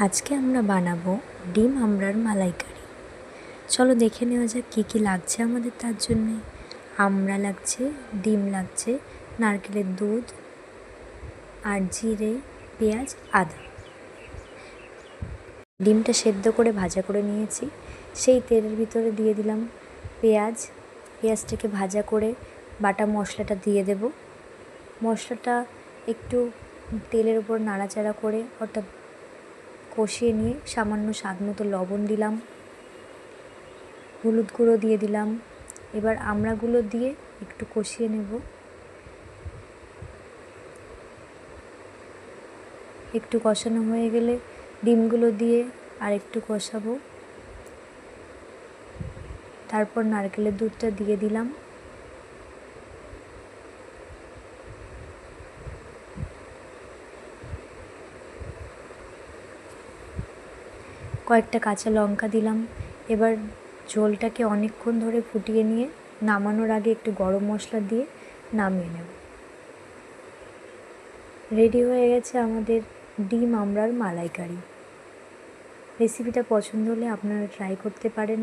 আজকে আমরা বানাবো ডিম আমড়ার মালাইকারি। চলো দেখে নেওয়া যাক কী কী লাগছে আমাদের তার জন্যে। আমড়া লাগছে, ডিম লাগছে, নারকেলের দুধ আর জিরে, পেঁয়াজ, আদা। ডিমটা সেদ্ধ করে ভাজা করে নিয়েছি। সেই তেলের ভিতরে দিয়ে দিলাম পেঁয়াজটাকে ভাজা করে বাটা মশলাটা দিয়ে দেব। মশলাটা একটু তেলের উপর নাড়াচাড়া করে ওটা কষিয়ে নিয়ে সামান্য স্বাদ মতো লবণ দিলাম, হলুদ গুঁড়ো দিয়ে দিলাম। এবার আমড়াগুলো দিয়ে একটু কষিয়ে নেব। একটু কষানো হয়ে গেলে ডিমগুলো দিয়ে আর একটু কষাবো। তারপর নারকেলের দুধটা দিয়ে দিলাম। কয়েকটা কাঁচা লঙ্কা দিলাম। এবার ঝোলটাকে অনেকক্ষণ ধরে ফুটিয়ে নিয়ে নামানোর আগে একটু গরম মশলা দিয়ে নামিয়ে নেব। রেডি হয়ে গেছে আমাদের ডিম আমড়ার মালাইকারি। রেসিপিটা পছন্দ হলে আপনারা ট্রাই করতে পারেন।